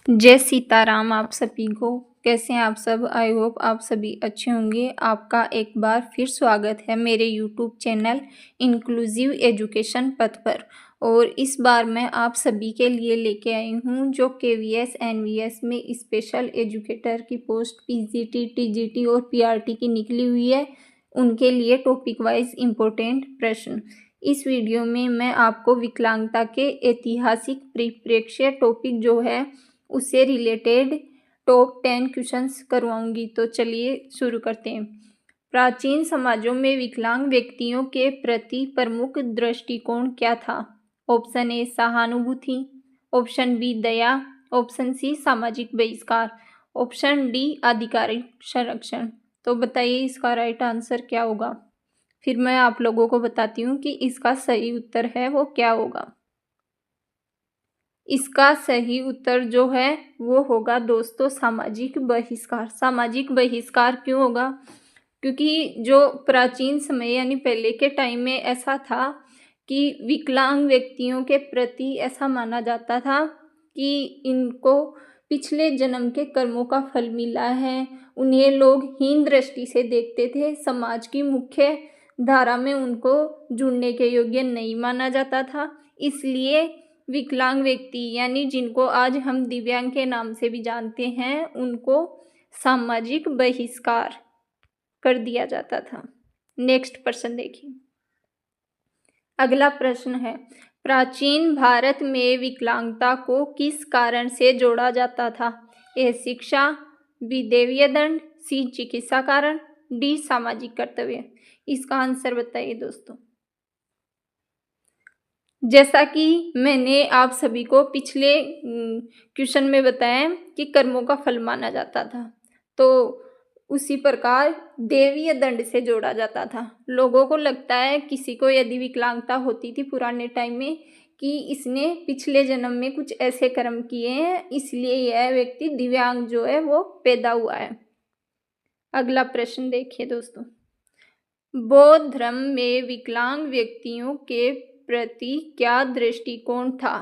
जय सीताराम आप सभी को। कैसे हैं आप सब? आई होप आप सभी अच्छे होंगे। आपका एक बार फिर स्वागत है मेरे यूट्यूब चैनल इंक्लूसिव एजुकेशन पथ पर। और इस बार मैं आप सभी के लिए लेके आई हूँ जो KVS NVS में स्पेशल एजुकेटर की पोस्ट PGT TGT और PRT की निकली हुई है, उनके लिए टॉपिक वाइज इम्पोर्टेंट प्रश्न। इस वीडियो में मैं आपको विकलांगता के ऐतिहासिक परिप्रेक्ष्य टॉपिक जो है उससे रिलेटेड टॉप 10 क्वेश्चंस करवाऊंगी। तो चलिए शुरू करते हैं। प्राचीन समाजों में विकलांग व्यक्तियों के प्रति प्रमुख दृष्टिकोण क्या था? ऑप्शन ए सहानुभूति, ऑप्शन बी दया, ऑप्शन सी सामाजिक बहिष्कार, ऑप्शन डी आधिकारिक संरक्षण। तो बताइए इसका राइट आंसर क्या होगा। फिर मैं आप लोगों को बताती हूँ कि इसका सही उत्तर है वो क्या होगा। इसका सही उत्तर जो है वो होगा दोस्तों सामाजिक बहिष्कार। सामाजिक बहिष्कार क्यों होगा? क्योंकि जो प्राचीन समय यानी पहले के टाइम में ऐसा था कि विकलांग व्यक्तियों के प्रति ऐसा माना जाता था कि इनको पिछले जन्म के कर्मों का फल मिला है। उन्हें लोग हीन दृष्टि से देखते थे। समाज की मुख्य धारा में उनको जुड़ने के योग्य नहीं माना जाता था। इसलिए विकलांग व्यक्ति यानी जिनको आज हम दिव्यांग के नाम से भी जानते हैं, उनको सामाजिक बहिष्कार कर दिया जाता था। नेक्स्ट प्रश्न देखिए। अगला प्रश्न है, प्राचीन भारत में विकलांगता को किस कारण से जोड़ा जाता था? ए शिक्षा, बी दैवीय दंड, सी चिकित्सा कारण, डी सामाजिक कर्तव्य। इसका आंसर बताइए दोस्तों। जैसा कि मैंने आप सभी को पिछले क्वेश्चन में बताया कि कर्मों का फल माना जाता था, तो उसी प्रकार दैवीय दंड से जोड़ा जाता था। लोगों को लगता है किसी को यदि विकलांगता होती थी पुराने टाइम में कि इसने पिछले जन्म में कुछ ऐसे कर्म किए हैं, इसलिए यह व्यक्ति दिव्यांग जो है वो पैदा हुआ है। अगला प्रश्न देखिए दोस्तों। बौद्ध धर्म में विकलांग व्यक्तियों के प्रति क्या दृष्टिकोण था?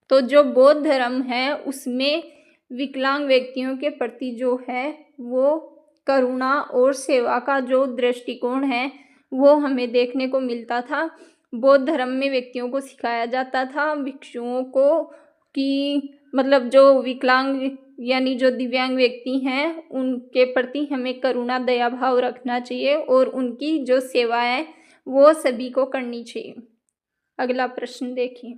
तो जो बौद्ध धर्म है उसमें विकलांग व्यक्तियों के प्रति जो है वो करुणा और सेवा का जो दृष्टिकोण है वो हमें देखने को मिलता था। बौद्ध धर्म में व्यक्तियों को सिखाया जाता था, भिक्षुओं को, कि मतलब जो विकलांग यानी जो दिव्यांग व्यक्ति हैं उनके प्रति हमें करुणा दया भाव रखना चाहिए और उनकी जो सेवा है वो सभी को करनी चाहिए। अगला प्रश्न देखिए।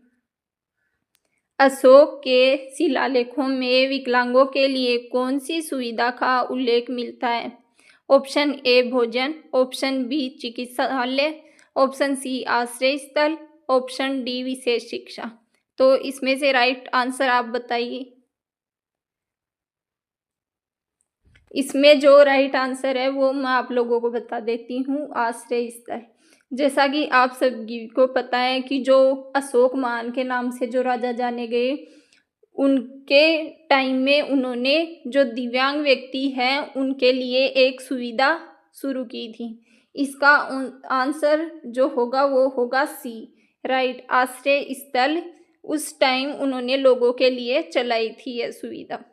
अशोक के शिलालेखों में विकलांगों के लिए कौन सी सुविधा का उल्लेख मिलता है? ऑप्शन ए भोजन, ऑप्शन बी चिकित्सालय, ऑप्शन सी आश्रय स्थल, ऑप्शन डी विशेष शिक्षा। तो इसमें से राइट आंसर आप बताइए। इसमें जो राइट आंसर है वो मैं आप लोगों को बता देती हूँ, आश्रय स्थल। जैसा कि आप सभी को पता है कि जो अशोक मान के नाम से जो राजा जाने गए, उनके टाइम में उन्होंने जो दिव्यांग व्यक्ति हैं उनके लिए एक सुविधा शुरू की थी। इसका आंसर जो होगा वो होगा सी, राइट, आश्रय स्थल। उस टाइम उन्होंने लोगों के लिए चलाई थी यह सुविधा।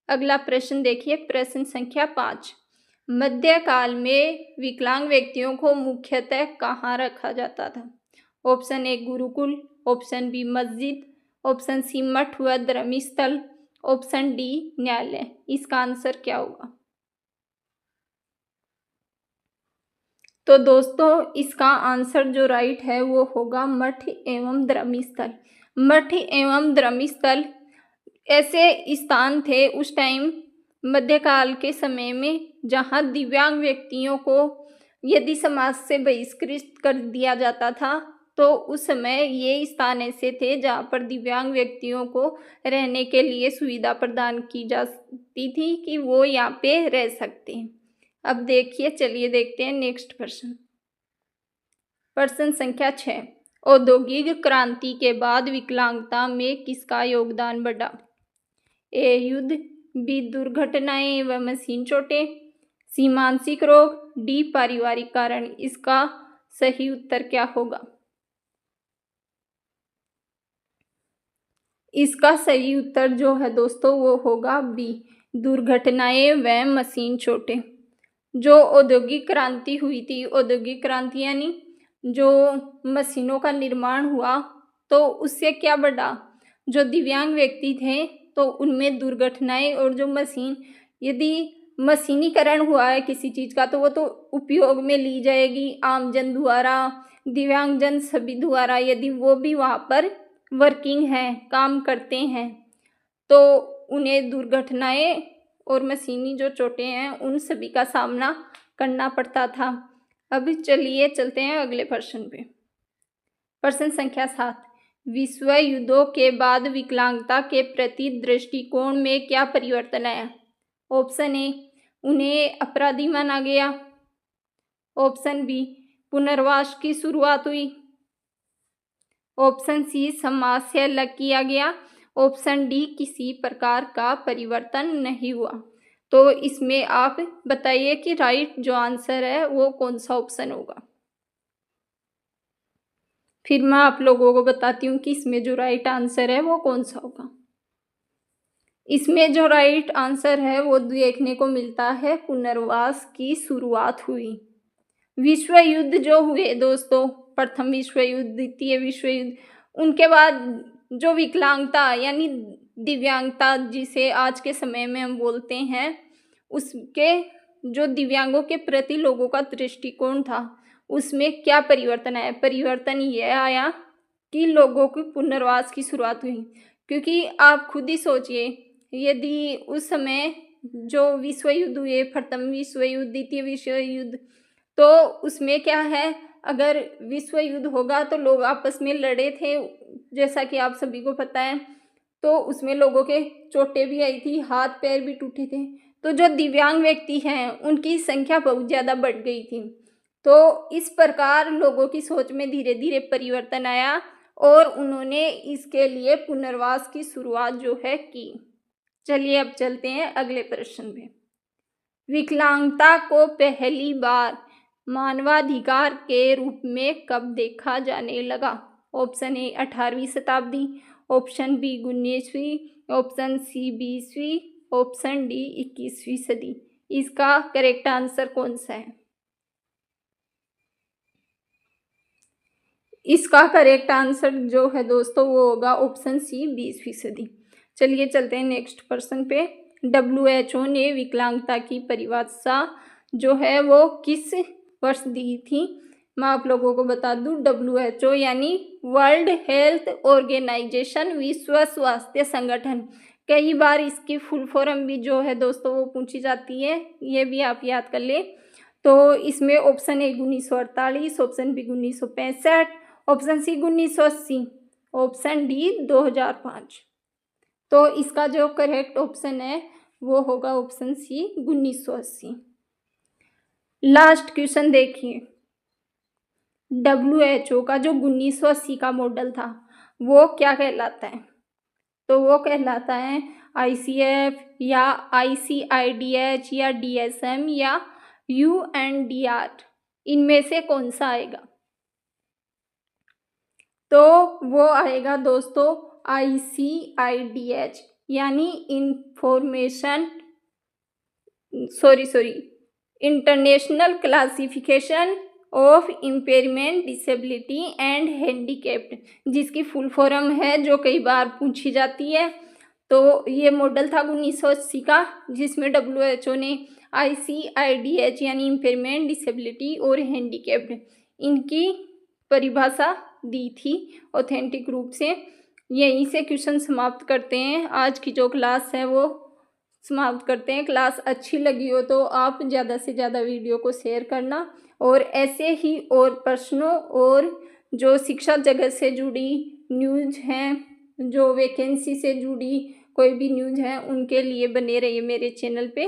अगला प्रश्न देखिए, प्रश्न संख्या 5। मध्यकाल में विकलांग व्यक्तियों को मुख्यतः कहाँ रखा जाता था? ऑप्शन ए गुरुकुल, ऑप्शन बी मस्जिद, ऑप्शन सी मठ व धर्मस्थल, ऑप्शन डी न्यायालय। इसका आंसर क्या होगा? तो दोस्तों इसका आंसर जो राइट है वो होगा मठ एवं धर्मस्थल। मठ एवं धर्मस्थल ऐसे स्थान थे उस टाइम मध्यकाल के समय में जहाँ दिव्यांग व्यक्तियों को यदि समाज से बहिष्कृत कर दिया जाता था, तो उस समय ये स्थान ऐसे थे जहाँ पर दिव्यांग व्यक्तियों को रहने के लिए सुविधा प्रदान की जाती थी कि वो यहाँ पे रह सकते हैं। अब देखिए, चलिए देखते हैं नेक्स्ट प्रश्न। प्रश्न संख्या 6। औद्योगिक क्रांति के बाद विकलांगता में किसका योगदान बढ़ा? ए युद्ध, बी दुर्घटनाएं व मशीन चोटें, सी मानसिक रोग, डी पारिवारिक कारण। इसका सही उत्तर क्या होगा? इसका सही उत्तर जो है दोस्तों वो होगा बी, दुर्घटनाएं व मशीन चोटें। जो औद्योगिक क्रांति हुई थी, औद्योगिक क्रांति यानी जो मशीनों का निर्माण हुआ, तो उससे क्या बढ़ा, जो दिव्यांग व्यक्ति थे तो उनमें दुर्घटनाएं और जो मशीन, यदि मशीनीकरण हुआ है किसी चीज़ का तो वो तो उपयोग में ली जाएगी आम जन द्वारा, दिव्यांगजन सभी द्वारा, यदि वो भी वहाँ पर वर्किंग है, काम करते हैं, तो उन्हें दुर्घटनाएं और मशीनी जो चोटें हैं उन सभी का सामना करना पड़ता था। अब चलिए चलते हैं अगले प्रश्न पे। प्रश्न संख्या 7, विश्व युद्धों के बाद विकलांगता के प्रति दृष्टिकोण में क्या परिवर्तन आया? ऑप्शन ए, उन्हें अपराधी माना गया। ऑप्शन बी, पुनर्वास की शुरुआत हुई। ऑप्शन सी, समाज से अलग किया गया। ऑप्शन डी, किसी प्रकार का परिवर्तन नहीं हुआ। तो इसमें आप बताइए कि राइट जो आंसर है वो कौन सा ऑप्शन होगा। फिर मैं आप लोगों को बताती हूँ कि इसमें जो राइट आंसर है वो कौन सा होगा। इसमें जो राइट आंसर है वो देखने को मिलता है पुनर्वास की शुरुआत हुई। विश्व युद्ध जो हुए दोस्तों, प्रथम विश्व युद्ध, द्वितीय विश्व युद्ध, उनके बाद जो विकलांगता यानी दिव्यांगता जिसे आज के समय में हम बोलते हैं, उसके जो दिव्यांगों के प्रति लोगों का दृष्टिकोण था उसमें क्या परिवर्तन आया? परिवर्तन यह आया कि लोगों की पुनर्वास की शुरुआत हुई। क्योंकि आप खुद ही सोचिए, यदि उस समय जो विश्व युद्ध हुए, प्रथम विश्व युद्ध, द्वितीय विश्व युद्ध, तो उसमें क्या है, अगर विश्व युद्ध होगा तो लोग आपस में लड़े थे, जैसा कि आप सभी को पता है, तो उसमें लोगों के चोटें भी आई थी, हाथ पैर भी टूटे थे, तो जो दिव्यांग व्यक्ति हैं उनकी संख्या बहुत ज़्यादा बढ़ गई थी। तो इस प्रकार लोगों की सोच में धीरे धीरे परिवर्तन आया और उन्होंने इसके लिए पुनर्वास की शुरुआत जो है की। चलिए अब चलते हैं अगले प्रश्न पे। विकलांगता को पहली बार मानवाधिकार के रूप में कब देखा जाने लगा? ऑप्शन ए 18वीं शताब्दी, ऑप्शन बी 19वीं, ऑप्शन सी 20वीं, ऑप्शन डी 21वीं सदी। इसका करेक्ट आंसर कौन सा है? इसका करेक्ट आंसर जो है दोस्तों वो होगा ऑप्शन सी 20वीं सदी। चलिए चलते हैं नेक्स्ट प्रश्न पे। WHO ने विकलांगता की परिभाषा जो है वो किस वर्ष दी थी? मैं आप लोगों को बता दूं, WHO यानी वर्ल्ड हेल्थ ऑर्गेनाइजेशन, विश्व स्वास्थ्य संगठन। कई बार इसकी फुल फॉर्म भी जो है दोस्तों वो पूछी जाती है, ये भी आप याद कर ले। तो इसमें option A 1948, option B 1965, option C 1980, option D 2005। तो इसका जो करेक्ट ऑप्शन है वो होगा ऑप्शन सी 1980। लास्ट क्वेश्चन देखिए। WHO का जो 1980 का मॉडल था वो क्या कहलाता है? तो वो कहलाता है ICF या ICIDH या DSM या UNDR। इनमें से कौन सा आएगा? तो वो आएगा दोस्तों ICIDH यानी international classification of impairment, disability and handicapped, जिसकी फुल फॉर्म है जो कई बार पूछी जाती है। तो ये मॉडल था 1980 का, जिसमें WHO ने ICIDH यानी इम्पेयरमेंट, डिसेबिलिटी और हैंडीकैप्ड इनकी परिभाषा दी थी ऑथेंटिक रूप से। यहीं से क्वेश्चन समाप्त करते हैं। आज की जो क्लास है वो समाप्त करते हैं। क्लास अच्छी लगी हो तो आप ज़्यादा से ज़्यादा वीडियो को शेयर करना, और ऐसे ही और प्रश्नों और जो शिक्षा जगत से जुड़ी न्यूज़ हैं, जो वैकेंसी से जुड़ी कोई भी न्यूज़ है, उनके लिए बने रहिए मेरे चैनल पे।